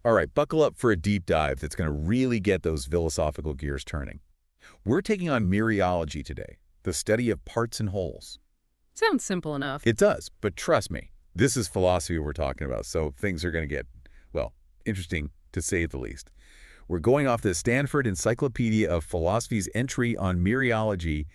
All right, buckle up for a deep dive that's going to really get those philosophical gears turning. We're taking on Mereology today, the study of parts and wholes. Sounds simple enough. It does, but trust me, this is philosophy we're talking about, so things are going to get, well, interesting to say the least. We're going off the Stanford Encyclopedia of Philosophy's entry on Mereology,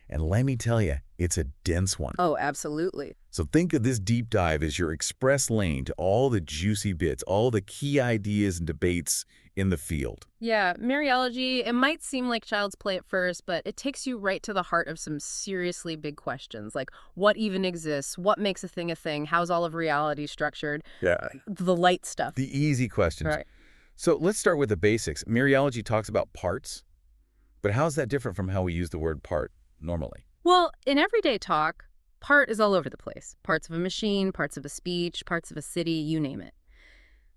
and let me tell you, it's a dense one. Oh, absolutely. So think of this deep dive as your express lane to all the juicy bits, all the key ideas and debates in the field. Yeah, Mereology, it might seem like child's play at first, but it takes you right to the heart of some seriously big questions, like what even exists, what makes a thing, how's all of reality structured, Yeah. the light stuff. The easy questions. Right. So let's start with the basics. Mereology talks about parts, but how is that different from how we use the word part normally? Well, in everyday talk, part is all over the place. Parts of a machine, parts of a speech, parts of a city, you name it.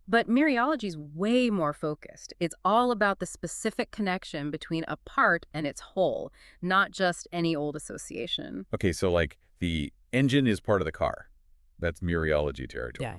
But Mereology is way more focused. It's all about the specific connection between a part and its whole, not just any old association. Okay, so like the engine is part of the car. That's Mereology territory. Yeah.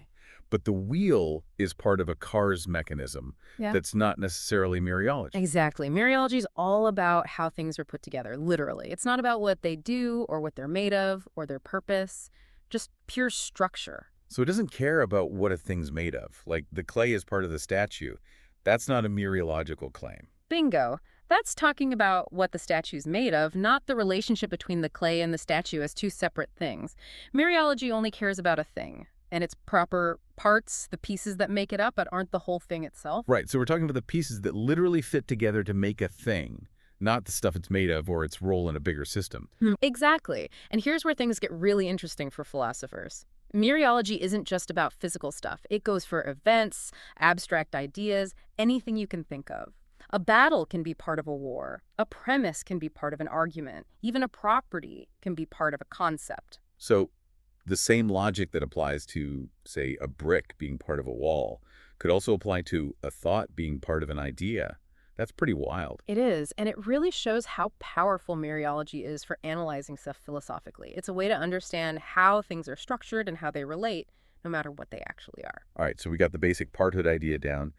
But the wheel is part of a car's mechanism. Yeah. That's not necessarily Mereology. Exactly. Mereology is all about how things are put together, literally. It's not about what they do or what they're made of or their purpose, just pure structure. So it doesn't care about what a thing's made of. Like the clay is part of the statue. That's not a mereological claim. Bingo. That's talking about what the statue's made of, not the relationship between the clay and the statue as two separate things. Mereology only cares about a thing and its proper parts, the pieces that make it up, but aren't the whole thing itself. Right, so we're talking about the pieces that literally fit together to make a thing, not the stuff it's made of or its role in a bigger system. Exactly. And here's where things get really interesting for philosophers. Mereology isn't just about physical stuff. It goes for events, abstract ideas, anything you can think of. A battle can be part of a war. A premise can be part of an argument. Even a property can be part of a concept. So the same logic that applies to, say, a brick being part of a wall could also apply to a thought being part of an idea. That's pretty wild. It is, and it really shows how powerful Mereology is for analyzing stuff philosophically. It's a way to understand how things are structured and how they relate, no matter what they actually are. All right, so we got the basic parthood idea down.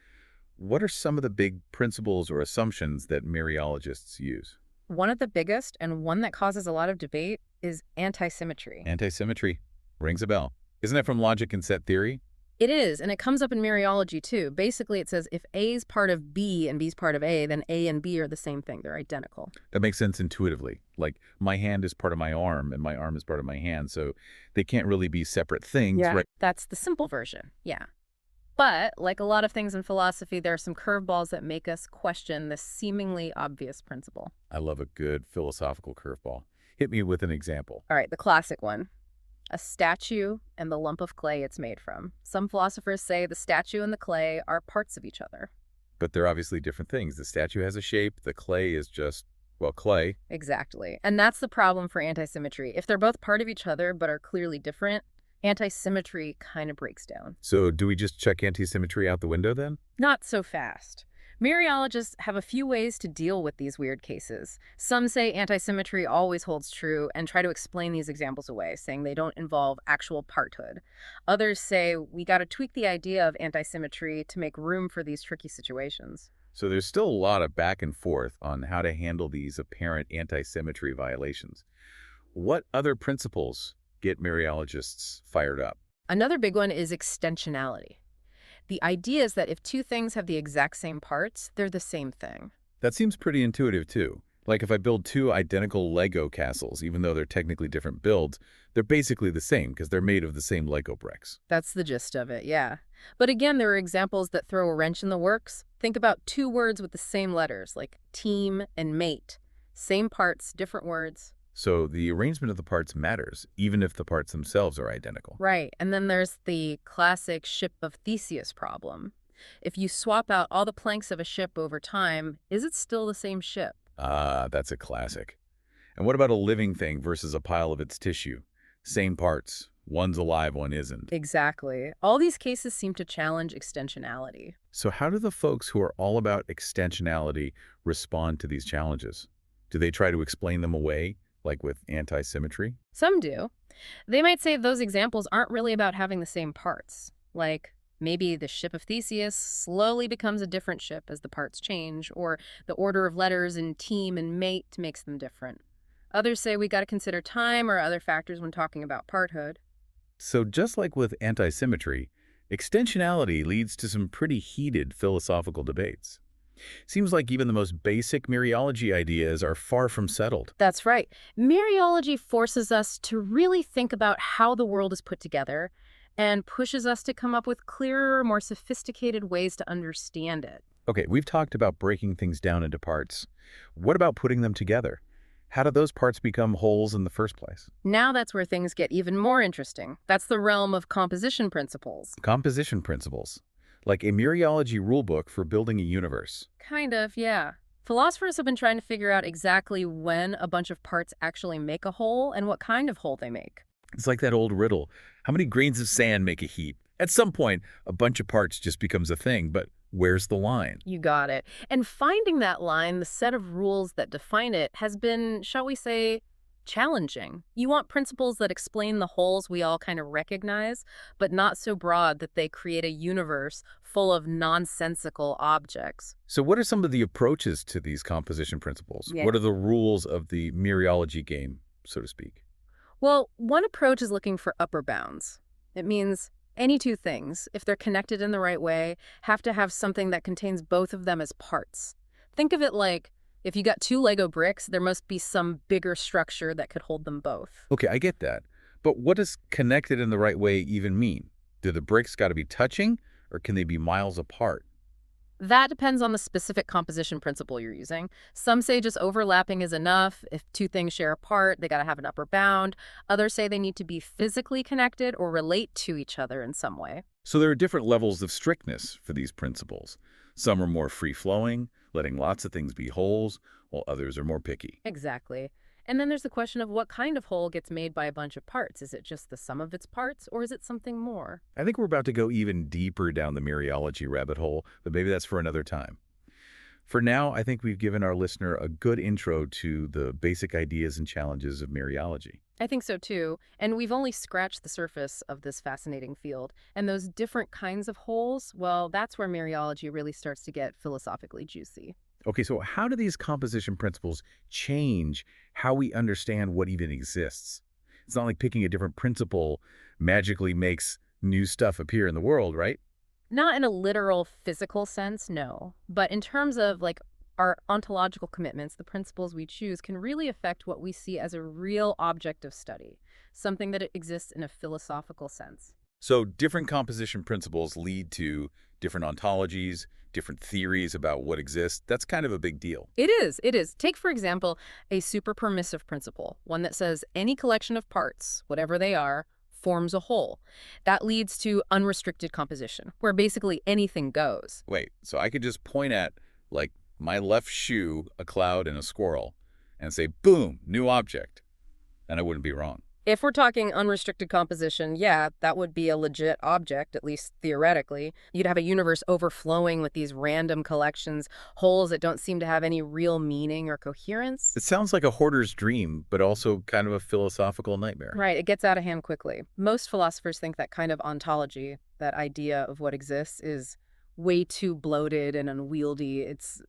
What are some of the big principles or assumptions that Mereologists use? One of the biggest, and one that causes a lot of debate, is anti-symmetry. Anti-symmetry. Rings a bell. Isn't that from logic and set theory? It is, and it comes up in Mereology too. Basically, it says if A is part of B and B is part of A, then A and B are the same thing. They're identical. That makes sense intuitively. Like, my hand is part of my arm, and my arm is part of my hand, so they can't really be separate things, right? That's the simple version, yeah. But, like a lot of things in philosophy, there are some curveballs that make us question this seemingly obvious principle. I love a good philosophical curveball. Hit me with an example. All right, the classic one. A statue and the lump of clay it's made from. Some philosophers say the statue and the clay are parts of each other. But they're obviously different things. The statue has a shape, the clay is just, well, clay. Exactly. And that's the problem for anti-symmetry. If they're both part of each other but are clearly different, anti-symmetry kind of breaks down. So do we just check anti-symmetry out the window then? Not so fast. Mereologists have a few ways to deal with these weird cases. Some say anti-symmetry always holds true and try to explain these examples away, saying they don't involve actual parthood. Others say we got to tweak the idea of anti-symmetry to make room for these tricky situations. So there's still a lot of back and forth on how to handle these apparent anti-symmetry violations. What other principles get Mereologists fired up? Another big one is extensionality. The idea is that if two things have the exact same parts, they're the same thing. That seems pretty intuitive, too. Like if I build two identical Lego castles, even though they're technically different builds, they're basically the same because they're made of the same Lego bricks. That's the gist of it, yeah. But again, there are examples that throw a wrench in the works. Think about two words with the same letters, like team and mate. Same parts, different words. So the arrangement of the parts matters, even if the parts themselves are identical. Right, and then there's the classic ship of Theseus problem. If you swap out all the planks of a ship over time, is it still the same ship? Ah, that's a classic. And what about a living thing versus a pile of its tissue? Same parts. One's alive, one isn't. Exactly. All these cases seem to challenge extensionality. So how do the folks who are all about extensionality respond to these challenges? Do they try to explain them away, like with anti-symmetry? Some do. They might say those examples aren't really about having the same parts. Like, Maybe the ship of Theseus slowly becomes a different ship as the parts change, or the order of letters in team and mate makes them different. Others say we got to consider time or other factors when talking about parthood. So just like with antisymmetry, extensionality leads to some pretty heated philosophical debates. Seems like even the most basic Mereology ideas are far from settled. That's right. Mereology forces us to really think about how the world is put together and pushes us to come up with clearer, more sophisticated ways to understand it. Okay, we've talked about breaking things down into parts. What about putting them together? How do those parts become wholes in the first place? Now that's where things get even more interesting. That's the realm of composition principles. Composition principles, like a Mereology rulebook for building a universe. Kind of, yeah. Philosophers have been trying to figure out exactly when a bunch of parts actually make a whole and what kind of whole they make. It's like that old riddle. How many grains of sand make a heap? At some point, a bunch of parts just becomes a thing, but where's the line? You got it. And finding that line, the set of rules that define it, has been, shall we say, challenging. You want principles that explain the wholes we all kind of recognize, but not so broad that they create a universe full of nonsensical objects. So what are some of the approaches to these composition principles? Yeah. What are the rules of the Mereology game, so to speak? Well, one approach is looking for upper bounds. It means any two things, if they're connected in the right way, have to have something that contains both of them as parts. Think of it like if you got two Lego bricks, there must be some bigger structure that could hold them both. Okay, I get that. But what does connected in the right way even mean? Do the bricks got to be touching, or can they be miles apart? That depends on the specific composition principle you're using. Some say just overlapping is enough. If two things share a part, they got to have an upper bound. Others say they need to be physically connected or relate to each other in some way. So there are different levels of strictness for these principles. Some are more free-flowing, letting lots of things be wholes, while others are more picky. Exactly. And then there's the question of what kind of whole gets made by a bunch of parts. Is it just the sum of its parts, or is it something more? I think we're about to go even deeper down the Mereology rabbit hole, but maybe that's for another time. For now, I think we've given our listener a good intro to the basic ideas and challenges of Mereology. I think so too. And we've only scratched the surface of this fascinating field. And those different kinds of wholes, well, that's where Mereology really starts to get philosophically juicy. Okay, so how do these composition principles change how we understand what even exists? It's not like picking a different principle magically makes new stuff appear in the world, right? Not in a literal physical sense, no. But in terms of like our ontological commitments, the principles we choose can really affect what we see as a real object of study, something that exists in a philosophical sense. So different composition principles lead to different ontologies, different theories about what exists. That's kind of a big deal. It is, it is. Take, for example, a super permissive principle, one that says any collection of parts, whatever they are, forms a whole. That leads to unrestricted composition, where basically anything goes. Wait, so I could just point at, like, my left shoe, a cloud, and a squirrel, and say, boom, new object. And I wouldn't be wrong. If we're talking unrestricted composition, yeah, that would be a legit object, at least theoretically. You'd have a universe overflowing with these random collections, wholes that don't seem to have any real meaning or coherence. It sounds like a hoarder's dream, but also kind of a philosophical nightmare. Right, it gets out of hand quickly. Most philosophers think that kind of ontology, that idea of what exists, is way too bloated and unwieldy. It's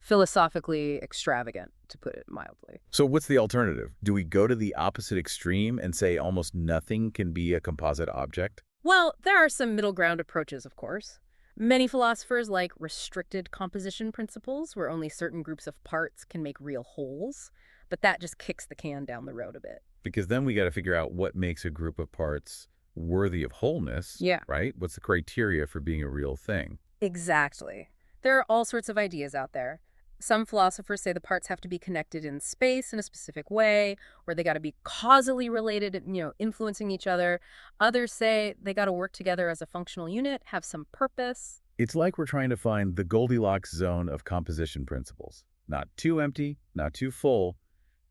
philosophically extravagant, to put it mildly. So what's the alternative? Do we go to the opposite extreme and say almost nothing can be a composite object? Well, there are some middle ground approaches, of course. Many philosophers like restricted composition principles, where only certain groups of parts can make real wholes, but that just kicks the can down the road a bit. Because then we got to figure out what makes a group of parts worthy of wholeness, Yeah. right? What's the criteria for being a real thing? Exactly. There are all sorts of ideas out there. Some philosophers say the parts have to be connected in space in a specific way, or they got to be causally related, influencing each other. Others say they got to work together as a functional unit, have some purpose. It's like we're trying to find the Goldilocks zone of composition principles. Not too empty, not too full,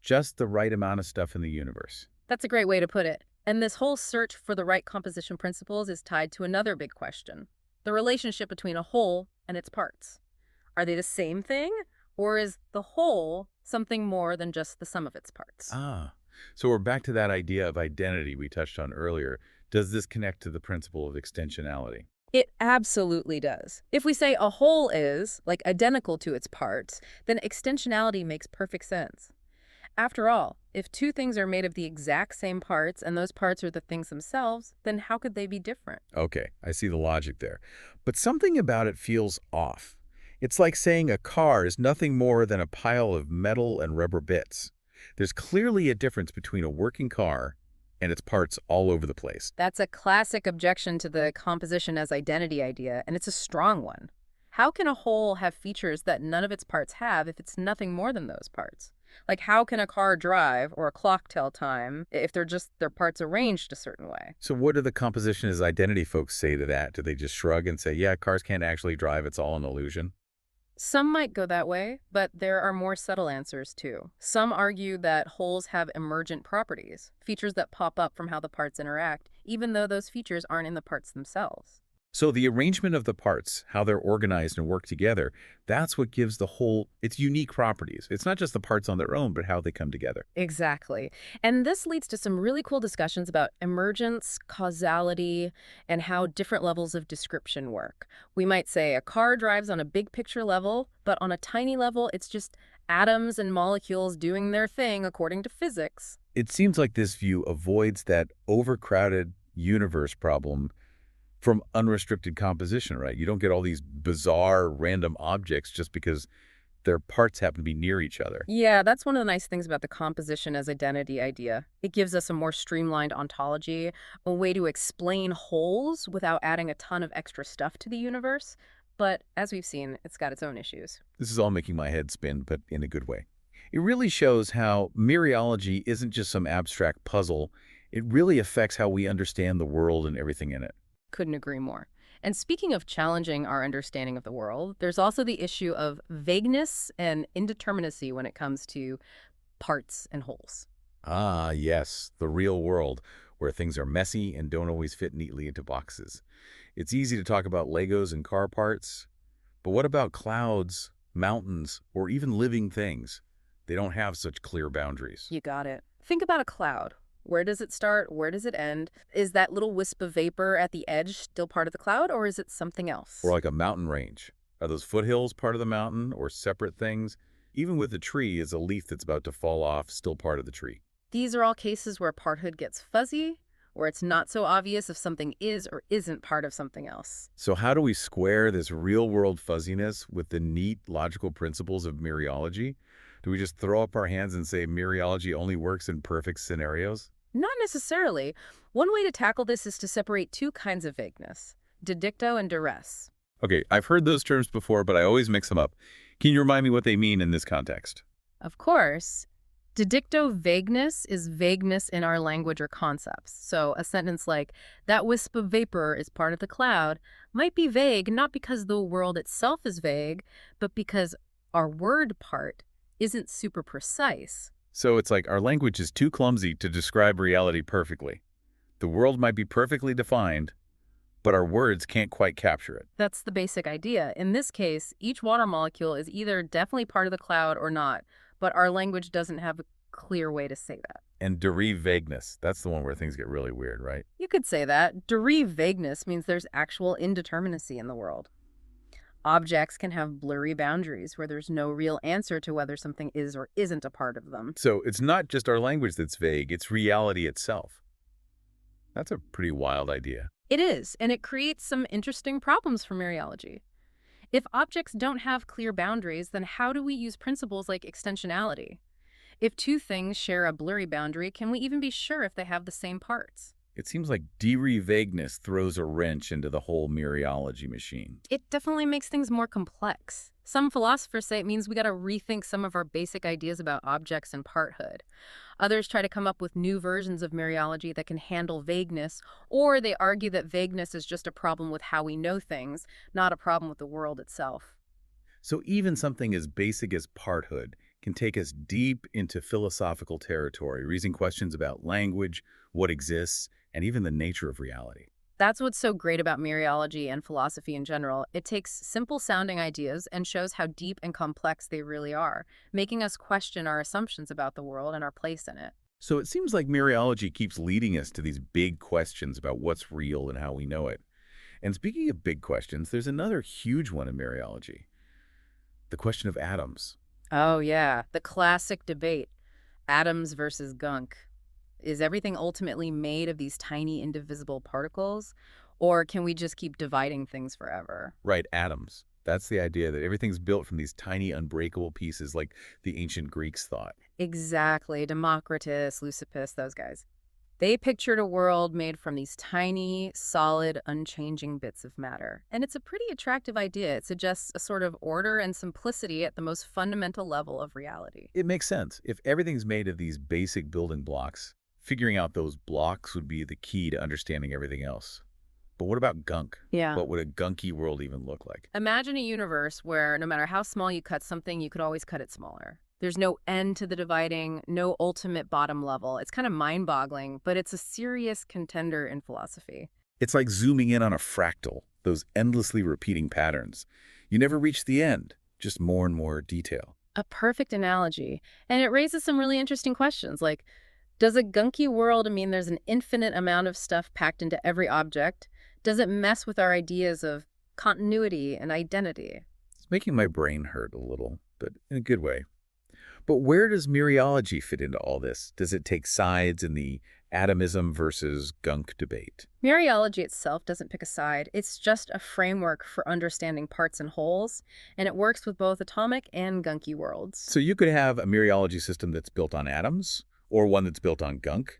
just the right amount of stuff in the universe. That's a great way to put it. And this whole search for the right composition principles is tied to another big question: the relationship between a whole and its parts. Are they the same thing? Or is the whole something more than just the sum of its parts? Ah, so we're back to that idea of identity we touched on earlier. Does this connect to the principle of extensionality? It absolutely does. If we say a whole is, like, identical to its parts, then extensionality makes perfect sense. After all, if two things are made of the exact same parts and those parts are the things themselves, then how could they be different? Okay, I see the logic there. But something about it feels off. It's like saying a car is nothing more than a pile of metal and rubber bits. There's clearly a difference between a working car and its parts all over the place. That's a classic objection to the composition as identity idea, and it's a strong one. How can a whole have features that none of its parts have if it's nothing more than those parts? Like, how can a car drive or a clock tell time if they're just their parts arranged a certain way? So what do the composition as identity folks say to that? Do they just shrug and say, yeah, cars can't actually drive, it's all an illusion? Some might go that way, but there are more subtle answers too. Some argue that wholes have emergent properties, features that pop up from how the parts interact, even though those features aren't in the parts themselves. So the arrangement of the parts, how they're organized and work together, that's what gives the whole its unique properties. It's not just the parts on their own, but how they come together. Exactly. And this leads to some really cool discussions about emergence, causality, and how different levels of description work. We might say a car drives on a big picture level, but on a tiny level, it's just atoms and molecules doing their thing according to physics. It seems like this view avoids that overcrowded universe problem from unrestricted composition, right? You don't get all these bizarre random objects just because their parts happen to be near each other. Yeah, that's one of the nice things about the composition as identity idea. It gives us a more streamlined ontology, a way to explain wholes without adding a ton of extra stuff to the universe. But as we've seen, it's got its own issues. This is all making my head spin, but in a good way. It really shows how Mereology isn't just some abstract puzzle. It really affects how we understand the world and everything in it. Couldn't agree more. And speaking of challenging our understanding of the world, there's also the issue of vagueness and indeterminacy when it comes to parts and wholes. Ah, yes, the real world, where things are messy and don't always fit neatly into boxes. It's easy to talk about Legos and car parts, but what about clouds, mountains, or even living things? They don't have such clear boundaries. You got it. Think about a cloud. Where does it start? Where does it end? Is that little wisp of vapor at the edge still part of the cloud, or is it something else? Or like a mountain range. Are those foothills part of the mountain or separate things? Even with a tree, is a leaf that's about to fall off still part of the tree? These are all cases where parthood gets fuzzy, where it's not so obvious if something is or isn't part of something else. So how do we square this real-world fuzziness with the neat, logical principles of Mereology? Do we just throw up our hands and say Mereology only works in perfect scenarios? Not necessarily. One way to tackle this is to separate two kinds of vagueness, didicto and duress. Okay, I've heard those terms before, but I always mix them up. Can you remind me what they mean in this context? Of course, didicto vagueness is vagueness in our language or concepts. So a sentence like, that wisp of vapor is part of the cloud, might be vague not because the world itself is vague, but because our word part isn't super precise. So it's like our language is too clumsy to describe reality perfectly. The world might be perfectly defined, but our words can't quite capture it. That's the basic idea. In this case, each water molecule is either definitely part of the cloud or not, but our language doesn't have a clear way to say that. And derive vagueness, that's the one where things get really weird, right? You could say that. Derive vagueness means there's actual indeterminacy in the world. Objects can have blurry boundaries where there's no real answer to whether something is or isn't a part of them. So it's not just our language that's vague, it's reality itself. That's a pretty wild idea. It is, and it creates some interesting problems for Mereology. If objects don't have clear boundaries, then how do we use principles like extensionality? If two things share a blurry boundary, can we even be sure if they have the same parts? It seems like derive vagueness throws a wrench into the whole Mereology machine. It definitely makes things more complex. Some philosophers say it means we got to rethink some of our basic ideas about objects and parthood. Others try to come up with new versions of Mereology that can handle vagueness, or they argue that vagueness is just a problem with how we know things, not a problem with the world itself. So even something as basic as parthood can take us deep into philosophical territory, raising questions about language, what exists, and even the nature of reality. That's what's so great about Mereology and philosophy in general. It takes simple-sounding ideas and shows how deep and complex they really are, making us question our assumptions about the world and our place in it. So it seems like Mereology keeps leading us to these big questions about what's real and how we know it. And speaking of big questions, there's another huge one in Mereology, the question of atoms. Oh, yeah, the classic debate, atoms versus gunk. Is everything ultimately made of these tiny indivisible particles, or can we just keep dividing things forever? Right, atoms. That's the idea that everything's built from these tiny unbreakable pieces like the ancient Greeks thought. Exactly, Democritus, Leucippus, those guys. They pictured a world made from these tiny, solid, unchanging bits of matter. And it's a pretty attractive idea. It suggests a sort of order and simplicity at the most fundamental level of reality. It makes sense. If everything's made of these basic building blocks, figuring out those blocks would be the key to understanding everything else. But what about gunk? Yeah. What would a gunky world even look like? Imagine a universe where no matter how small you cut something, you could always cut it smaller. There's no end to the dividing, no ultimate bottom level. It's kind of mind-boggling, but it's a serious contender in philosophy. It's like zooming in on a fractal, those endlessly repeating patterns. You never reach the end, just more and more detail. A perfect analogy. And it raises some really interesting questions like, does a gunky world mean there's an infinite amount of stuff packed into every object? Does it mess with our ideas of continuity and identity? It's making my brain hurt a little, but in a good way. But where does Mereology fit into all this? Does it take sides in the atomism versus gunk debate? Mereology itself doesn't pick a side. It's just a framework for understanding parts and wholes, and it works with both atomic and gunky worlds. So you could have a Mereology system that's built on atoms, or one that's built on gunk,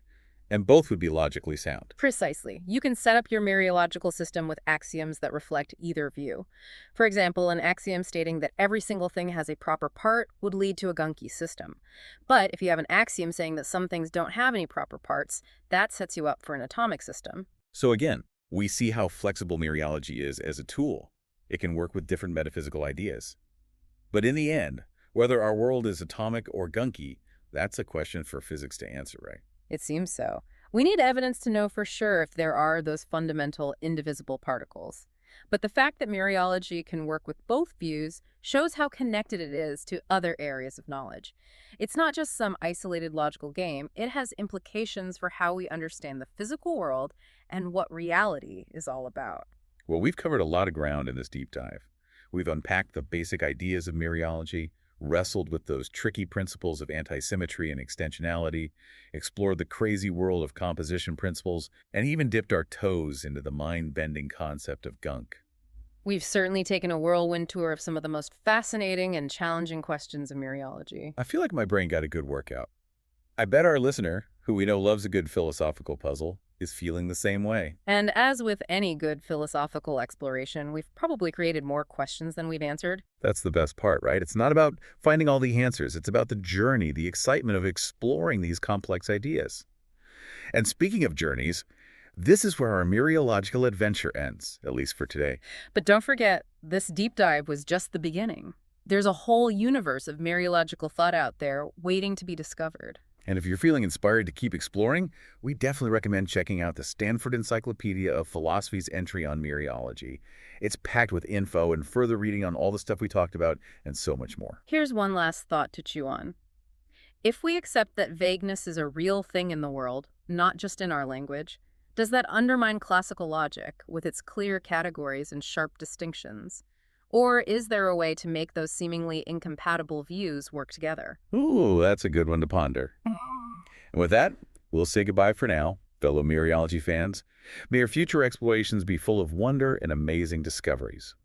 and both would be logically sound. Precisely. You can set up your mereological system with axioms that reflect either view. For example, an axiom stating that every single thing has a proper part would lead to a gunky system. But if you have an axiom saying that some things don't have any proper parts, that sets you up for an atomic system. So again, we see how flexible Mereology is as a tool. It can work with different metaphysical ideas. But in the end, whether our world is atomic or gunky, that's a question for physics to answer, right? It seems so. We need evidence to know for sure if there are those fundamental indivisible particles. But the fact that mereology can work with both views shows how connected it is to other areas of knowledge. It's not just some isolated logical game, it has implications for how we understand the physical world and what reality is all about. Well, we've covered a lot of ground in this deep dive. We've unpacked the basic ideas of Mereology, wrestled with those tricky principles of antisymmetry and extensionality, explored the crazy world of composition principles, and even dipped our toes into the mind-bending concept of gunk. We've certainly taken a whirlwind tour of some of the most fascinating and challenging questions of mereology. I feel like my brain got a good workout. I bet our listener, who we know loves a good philosophical puzzle, is feeling the same way. And as with any good philosophical exploration, we've probably created more questions than we've answered. That's the best part, right? It's not about finding all the answers. It's about the journey, the excitement of exploring these complex ideas. And speaking of journeys, this is where our mereological adventure ends, at least for today. But don't forget, this deep dive was just the beginning. There's a whole universe of mereological thought out there waiting to be discovered. And if you're feeling inspired to keep exploring, we definitely recommend checking out the Stanford Encyclopedia of Philosophy's entry on mereology. It's packed with info and further reading on all the stuff we talked about and so much more. Here's one last thought to chew on. If we accept that vagueness is a real thing in the world, not just in our language, does that undermine classical logic with its clear categories and sharp distinctions? Or is there a way to make those seemingly incompatible views work together? Ooh, that's a good one to ponder. And with that, we'll say goodbye for now, fellow mereology fans. May your future explorations be full of wonder and amazing discoveries.